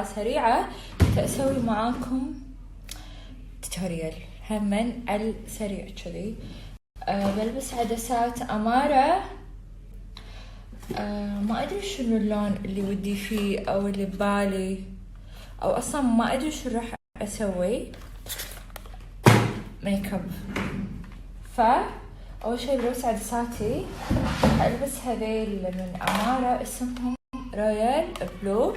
سريعة أسوي معاكم توتوريال همن على السريع كذي. بلبس عدسات أمارة. ما أدري شنو اللون اللي ودي فيه أو اللي ببالي، أو أصلا ما أدري شو راح أسوي ميك اب. فأول شي بلبس عدساتي، ألبس هذيل من أمارة اسمهم رويال بلو.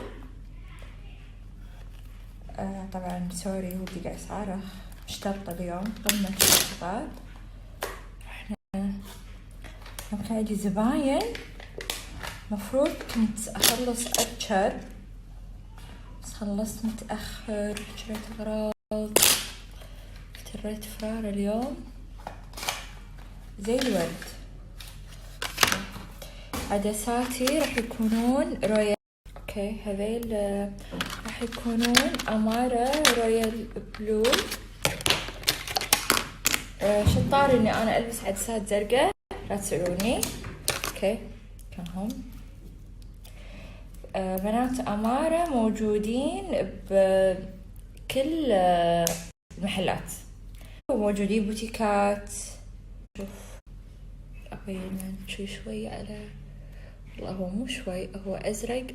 طبعا سوري ودي قاعد صارخ، مشتبطة اليوم ضمن الشغلات. احنا كان عندي زباين، مفروض كنت أخلص أبكر بس خلصت متأخر، شريت أغراض، اشتريت فرار اليوم زي الورد. عدساتي راح يكونون رويال، اوكي هذيل راح يكونون أمارة رويال بلو. شطار اني انا البس عدسات زرقاء، لا تسألوني. اوكي كان هم بنات أمارة موجودين بكل المحلات، وموجودين بوتيكات. شوف أبين شوي على، والله هو مو شوي، هو أزرق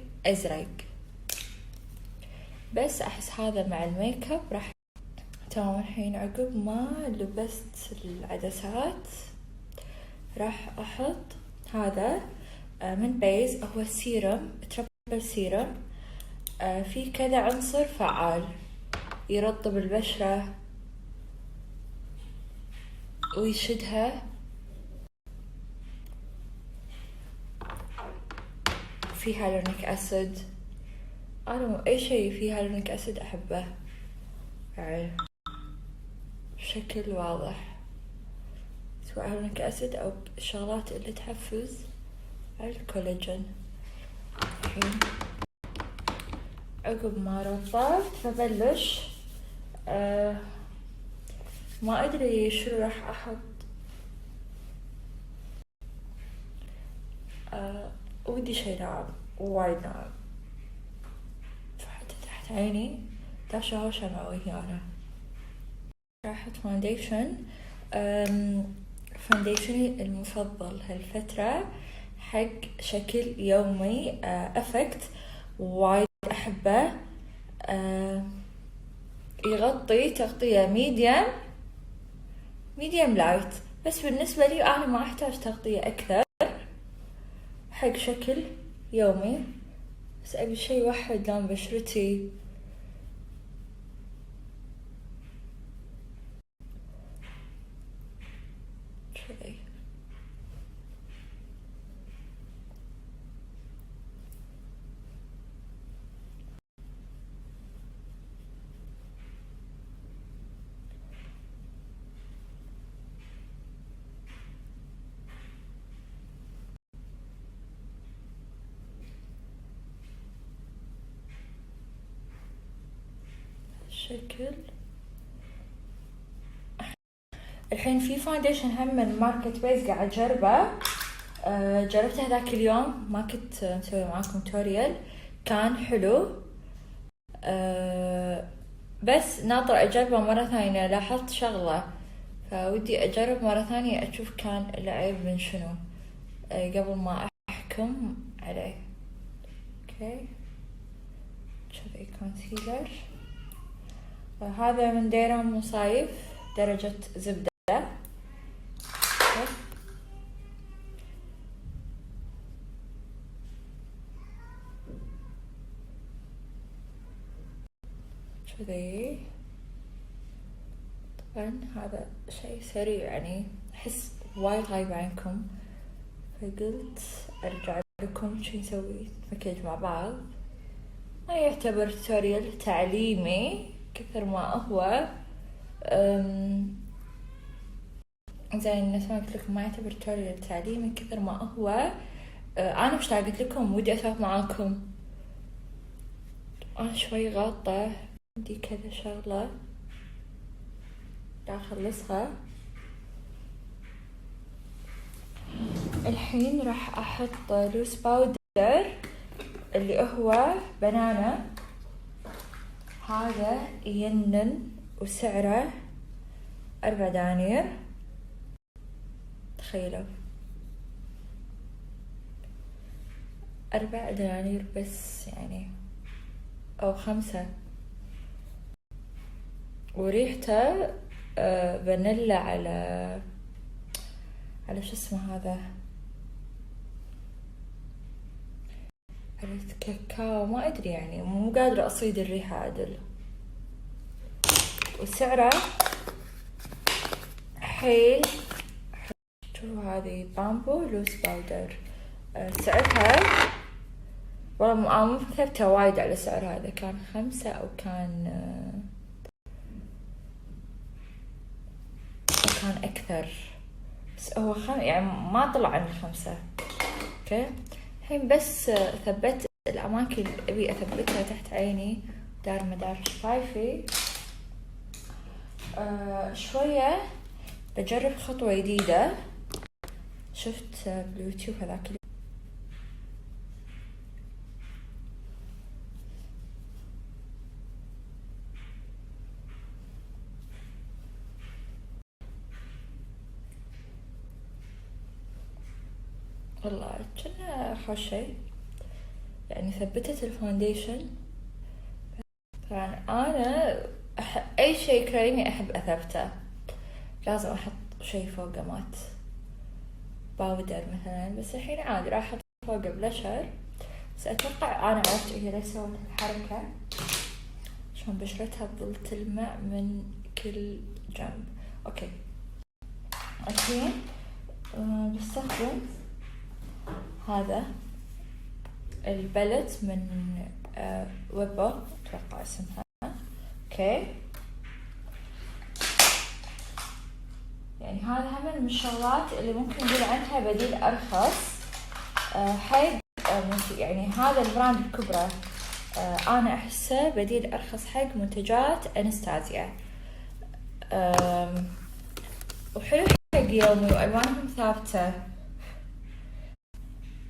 بس أحس هذا مع الميك اب راح تمام. الحين عقب ما لبست العدسات راح أحط هذا من بيز، هو سيرم تربل سيرم. في كذا عنصر فعال يرطب البشرة ويشدها، في هالورونيك أسيد. أنا أي شيء فيه هالورونيك أسيد أحبه يعني بشكل واضح، سواء هالورونيك أسيد أو الشغلات اللي تحفز الكولاجين. الحين عقب ما رطبت فبلش ما أدري شو راح أحط. ودي شي ناعم، وايد ناعم، حتى تحت عيني داشة هوشة معوي أنا. راح أحط فاونديشن. فاونديشني المفضل هالفترة حق شكل يومي، أفكت وايد أحبه. يغطي تغطية ميديم لايت، بس بالنسبة لي أنا ما أحتاج تغطية أكثر حق شكل يومي، بس أبي شي يوحد لون بشرتي. شوي شكل. الحين في فاونديشن هم من ماركت بيز قاعد أجربه. جربته هذاك اليوم، ما كنت مسوي معاكم توتوريال، كان حلو. بس ناطرة أجربه مرة ثانية، لاحظت شغلة فودي أجرب مرة ثانية أشوف كان العيب من شنو قبل ما أحكم عليه. اوكي كذي كونسيلر. هذا من ديرام مصايف درجة زبدة. كذي طبعا هذا شيء سريع يعني، أحس وايد غايب عنكم فقلت أرجع لكم شي نسوي مكياج مع بعض. ما يعتبر توتوريال تعليمي كثر ما هو زين، نفس ما قلت لكم ما يعتبر توتوريال تعليمي كثر ما هو أنا مشتاقة لكم، ودي أسولف معاكم. أنا شوي غاطة، عندي كذا شغلة دا أخلصها. الحين راح أحط لوس باودر اللي هو بنانا هذا ينن وسعره 4 دنانير، تخيلوا 4 دنانير بس يعني، أو 5. وريحته فانيلا على شو اسمه هذا، على كاكاو، ما أدري يعني، مو قادرة أصيد الريحة عدل. وسعره حيل. شوفوا هذه بامبو لوس باودر، سعرها والله مو ثابتة وايد على سعر هذا، كان 5 أو كان أكثر، بس هو يعني ما طلع عن 5. اوكي الحين بس ثبت الأماكن اللي أبي أثبتها تحت عيني، دار مدار شفايفي. شوية بجرب خطوة جديدة شفت باليوتيوب هذاك، والله كنا خوش شيء يعني. ثبتت الفاونديشن. طبعا أنا أي شيء كريمي أحب أثبته، لازم أحط شيء فوقه مات باودر مثلا، بس الحين عادي راح أحط فوقه بلشر. بس أتوقع أنا عرفت هي ليش سوت الحركة، عشان بشرتها تظل تلمع من كل جنب. أوكي الحين بستخدم هذا البلت من ويبو، أتوقع اسمها. أوكي يعني هذا هم من الشغلات اللي ممكن نقول عنها بديل أرخص حق يعني هذا البراند الكبرى. أنا أحسه بديل أرخص حق منتجات أنستازيا، وحلو حق يومي وألوانهم ثابتة.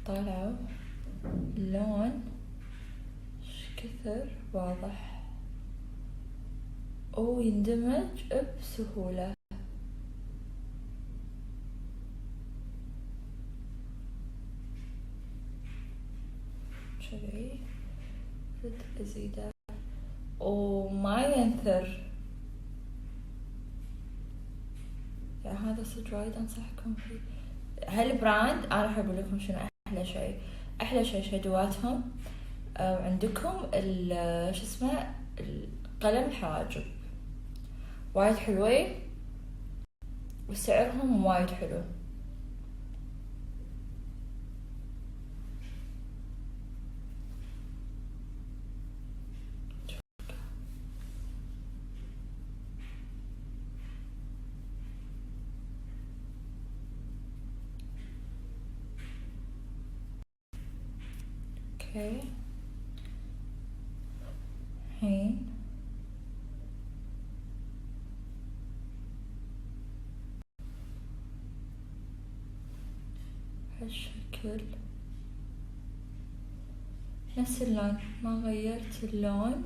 طالعوا اللون كثر واضح ويندمج بسهولة. شذي أزيده وما ينثر، يعني هذا صدق وايد أنصحكم فيه. هالبراند أنا راح أقول لكم شنو أحلى شيء شدواتهم. عندكم شو اسمه قلم الحواجب وايد حلوين وسعرهم وايد حلو. اوكي الحين هالشكل نفس اللون، ما غيرت اللون.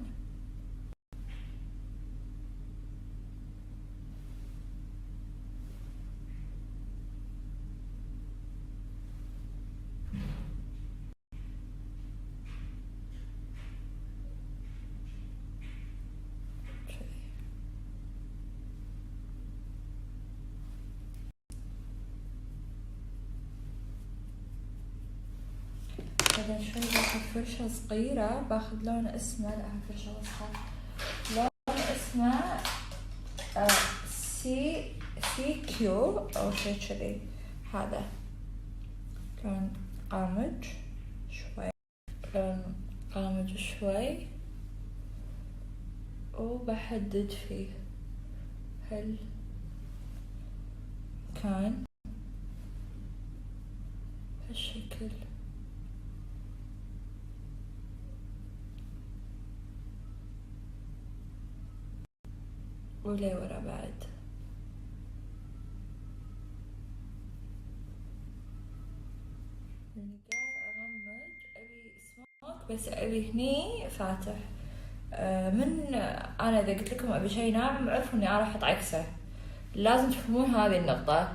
هذا شوي باخذ فرشة صغيرة، باخذ لون اسمه، لا فرشة وسخة، لون اسمه سي كيو أو شيء كذي. هذا لون قامج شوي، لون قامج شوي، وبحدد فيه هل كان هالشكل. ولي ورا بعد. يعني قاعد أغمج، أبي سموك بس أبي هني فاتح، من انا اذا قلت لكم ابي شيء ناعم اعرفوا اني انا راح احط عكسه، لازم تفهمون هذه النقطة.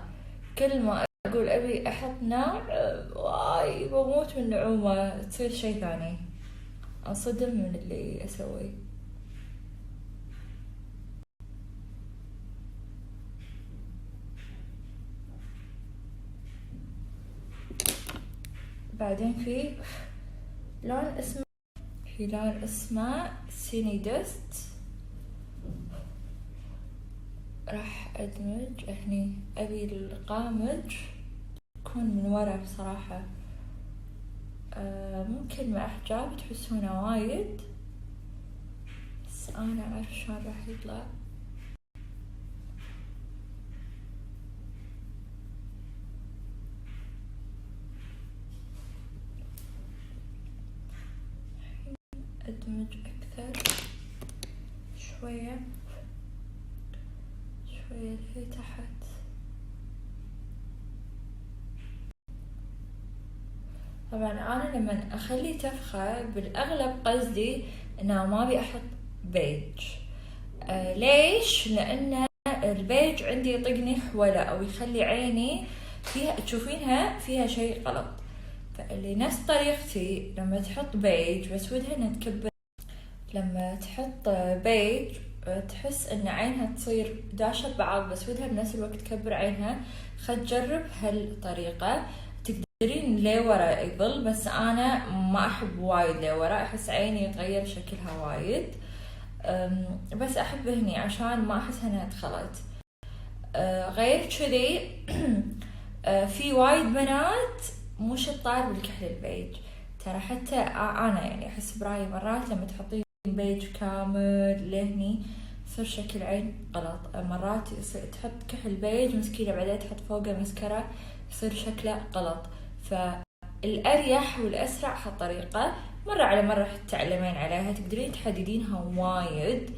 كل ما اقول ابي احط ناعم واي بموت من النعومة تصير شيء ثاني، انصدم من اللي اسويه. بعدين في لون اسمه سيني دست، راح ادمج هني. ابي القامج يكون من ورا بصراحة، ممكن مع حجاب تحسونه وايد، بس انا اعرف شلون راح يطلع. ادمج اكثر شوية لهي تحت. طبعا انا لما اخلي تفخة بالاغلب قصدي انه ما ابي احط بيج. ليش؟ لان البيج عندي يطقني حولة او يخلي عيني فيها تشوفينها فيها شيء غلط. فاللي نفس طريقتي لما تحط بيج بس ودها انها تكبر، لما تحط بيج تحس ان عينها تصير داشة بعض بس ودها بنفس الوقت تكبر عينها. خد جرب هالطريقة، تقدرين لورا يظل، بس انا ما احب وايد لورا، احس عيني يتغير شكلها وايد. بس احب هني عشان ما احس انها دخلت. غير كذي في وايد بنات مو شطار بالكحل البيج. ترى حتى انا يعني احس برايي مرات لما تحطين بيج كامل لهني يصير شكل عين غلط. مرات تحط كحل بيج مسكينة بعدين تحط فوقه مسكرة يصير شكله غلط. فالأريح والأسرع هالطريقة، مرة على مرة راح تتعلمين عليها، تقدرين تحددينها وايد.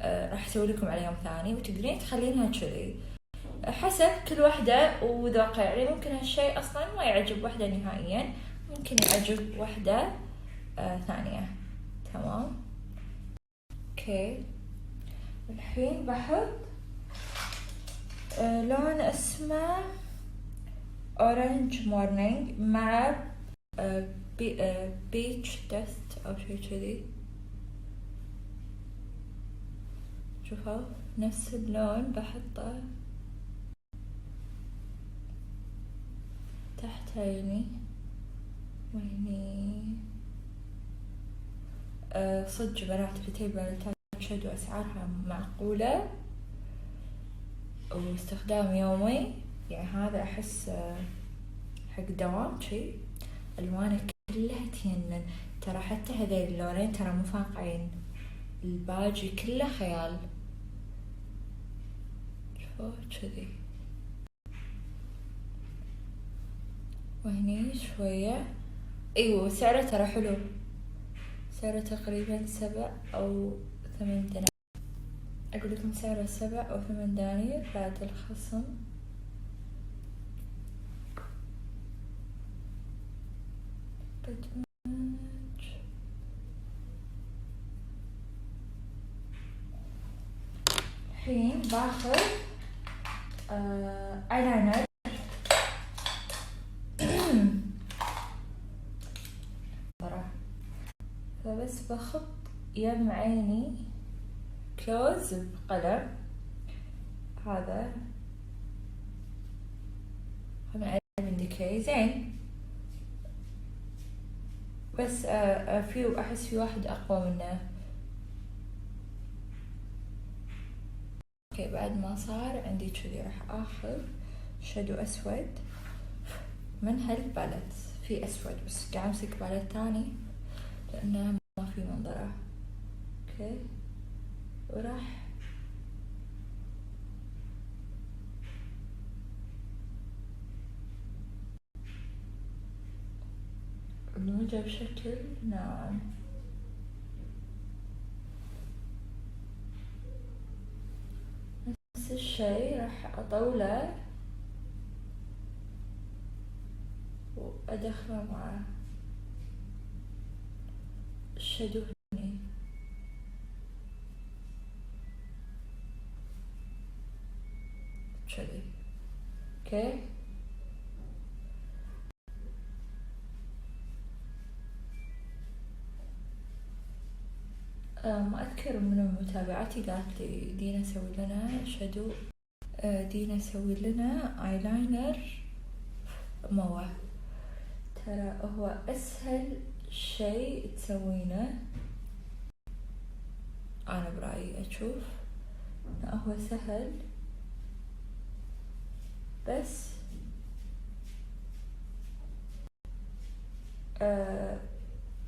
راح اسوي لكم عليهم ثاني، وتقدرين تخلينها كذي حسب كل واحدة وذوقها. يعني ممكن هالشيء اصلا ما يعجب واحدة نهائيا، ممكن يعجب واحدة ثانية. تمام اوكي. الحين بحط لون اسمه اورنج مورنينج مع بيتش دست او شيء كذي. شوفوا نفس اللون بحطه تحت عيني وهني. صدق بنات بتي بنات شادو اسعارها معقولة واستخدام يومي، يعني هذا احس حق دوام شي. الوانه كلها تينن، ترى حتى هذي اللونين ترى مو فاقعين، الباجي كله خيال. شوفوا كذي، وهني شوية. ايوه سعره ترى حلو، سعره تقريبا 7 أو 8 دنانير. اقول لكم سعره 7 أو 8 دنانير بعد الخصم. الحين باخذ ايلاينر. فبس بخط يم عيني كلوز بقلم، هذا من ديكي زين. بس في احس في واحد اقوى منه. اوكي بعد ما صار عندي كذي راح اخذ شادو اسود من هالبالت. في اسود بس قاعد امسك بالت تاني لانه ما في منظره. اوكي وراح ادمجه بشكل ناعم. نفس الشي راح اطوله وادخله مع الشادو هني. كذي. اوكي ما اذكر من متابعتي قالت لي دينا سوي لنا شادو، دينا سوي لنا ايلاينر موه. ترى هو اسهل شيء تسوينه انا برايي، اشوف هو سهل بس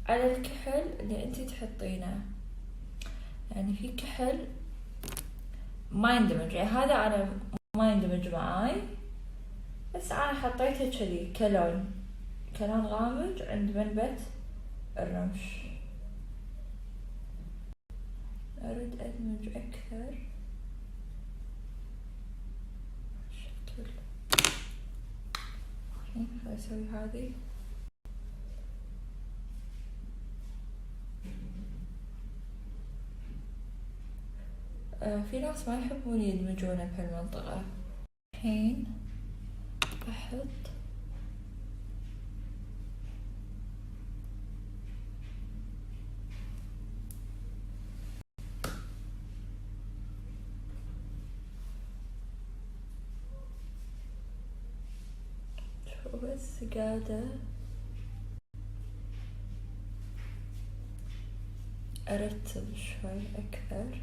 على الكحل اللي انتي تحطينه. يعني في كحل ما يندمج، يعني هذا انا ما يندمج معاي، بس انا حطيته كذي كلون غامج عند منبت الرمش. اريد ادمج اكثر شكل. اسوي هذه في ناس ما يحبون يدمجونه بهالمنطقة. الحين احط بس قاعدة ارتب شوي اكثر.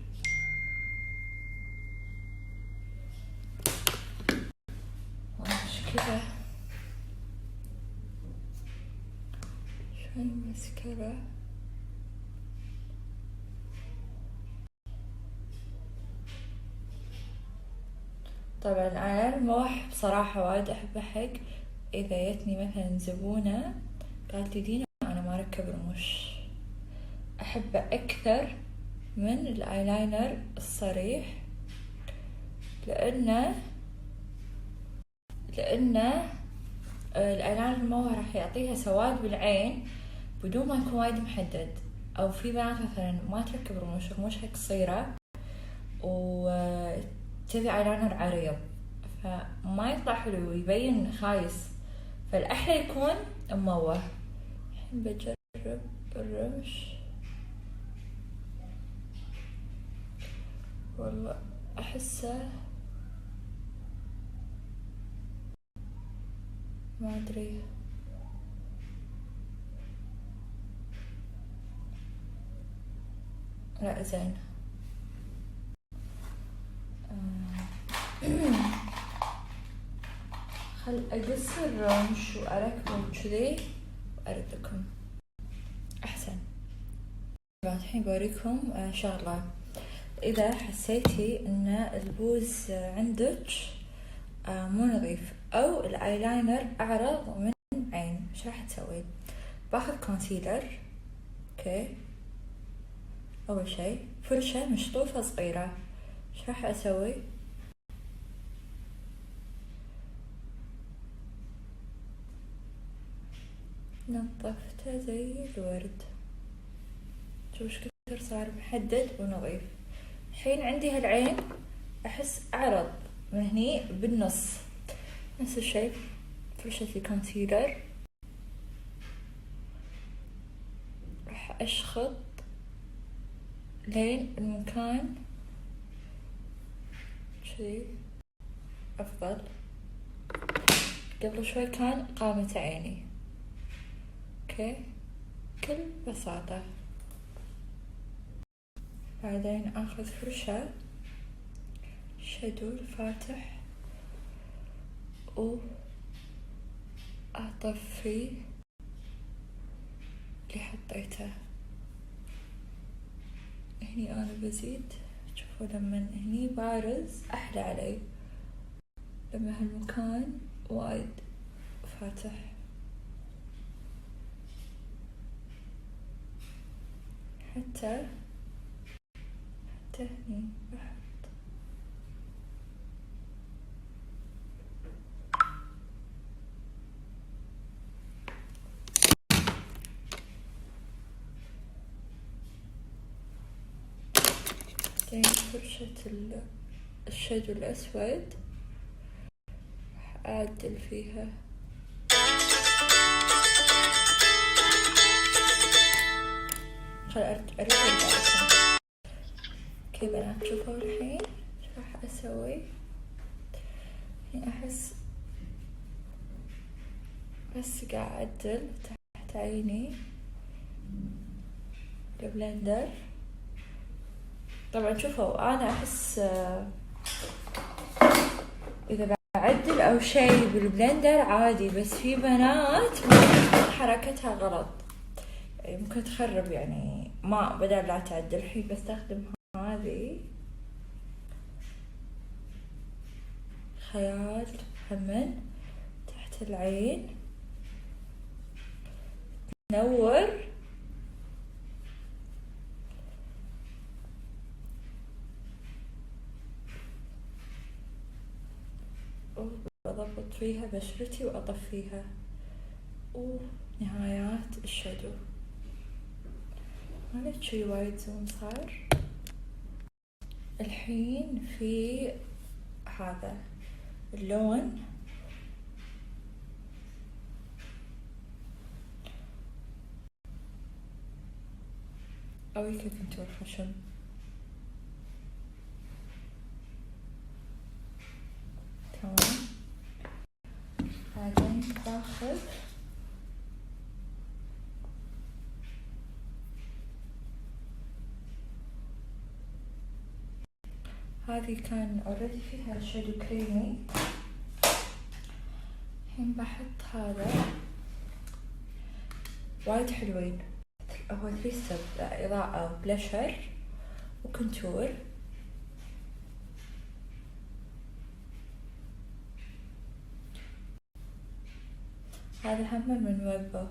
كذا شوي مسكرة. طبعا انا الموح بصراحة وايد احبه، حق اذا جتني مثلا زبونة قالت لي دينا انا ما اركب رموش، احبه اكثر من الايلاينر الصريح، لانه الايلاينر الموه راح يعطيها سواد بالعين بدون ما يكون وايد محدد. او في بنات مثلا ما تركب رموشها قصيرة وتبي ايلاينر عريض فما يطلع حلو ويبين خايس، فالاحلى يكون مموه. الحين بجرب الرمش، والله احسه ما ادري لا زين. خل اقص الرمش واركبه كذي وارد لكم احسن. الحين بوريكم شغلة. اذا حسيتي ان البوز عندك مو نظيف او الايلاينر اعرض من عين، ايش راح تسوي؟ باخذ كونسيلر. اوكي اول شي فرشة مشطوفة صغيرة. ايش راح اسوي؟ نظفته زي الورد، شوف ايش كثر صار محدد ونظيف. الحين عندي هالعين احس اعرض من هني بالنص، نفس الشيء فرشة الكونسيلر راح اشخط لين المكان شي افضل. قبل شوي كان قامت عيني. اوكي بكل بساطة. بعدين اخذ فرشة شادو الفاتح واطفي اللي حطيته. هني انا بزيد، شوفوا لما هني بارز احلى علي، لما هالمكان وايد فاتح. حتى هني بحط زين فرشة الشادو الأسود أعدل فيها. أريد كيف بنات تشوفوا الحين ايش راح أسوي. الحين أحس بس قاعد أعدل تحت عيني البلندر. طبعا شوفوا أنا أحس إذا بعدل أو شيء بالبلندر عادي، بس في بنات حركتها غلط ممكن تخرب يعني. ما بدل لا تعدل الحين بستخدم هذه خيال همن تحت العين نور. بضبط فيها بشرتي وأطفيها، ونهايات الشادو. معلش شي وايد زوم صار. الحين في هذا اللون أوي كنتور خشن. تمام. بعدين باخذ هذه كان اوريدي فيها شادو كريمي. الحين بحط هذا وايد حلوين. هو 3 ستيب إضاءة وبلاشر وكونتور. هذا هم من ويبو.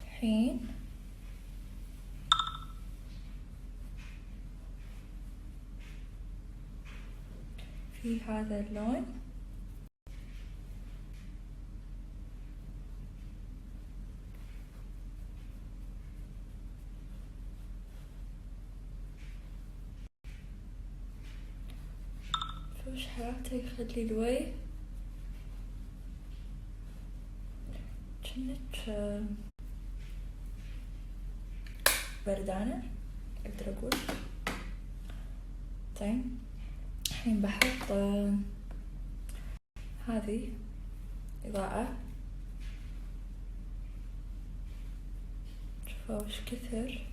الحين في هذا اللون وش حركته يخلي الوجه جنت بردانة اقدر اقول. زين الحين بحط هذه إضاءة. شوفوا وش كثر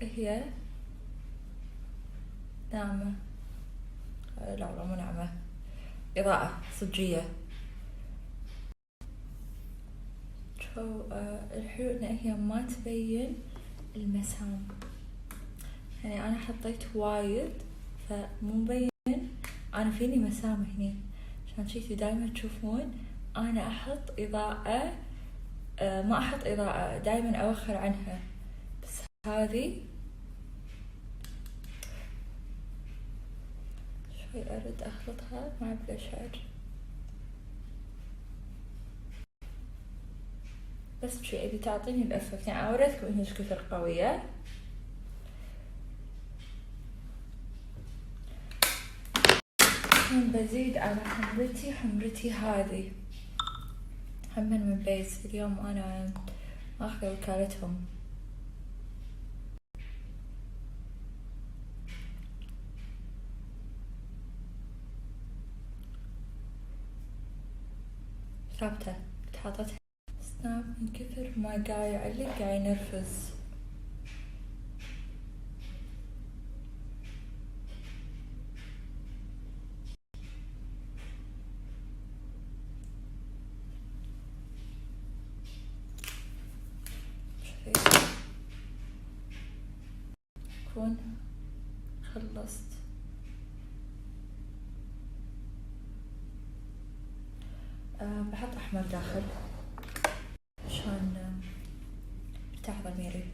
هي ناعمة. لا مو ناعمة، إضاءة صجية. شوفوا الحلو إن هي ما تبين المسام. يعني أنا حطيت وايد فمو مبين. أنا فيني مسام هني، عشان شيتي دايما تشوفون أنا أحط إضاءة ما أحط إضاءة، دايما أوخر عنها. بس هذه شوي أرد أخلطها مع بلاشر بس شوي أبي تعطيني الأفكت. يعني أوريتكم إنها كثر قوية. بزيد على حمرتي هذه هم من بيس. اليوم أنا أخذ وكالتهم. ثابتة تحطتها سناب من كثر ما قاعد يعلق قاعد ينرفز. أكون خلصت. بحط أحمر داخل عشان تحضر ميري.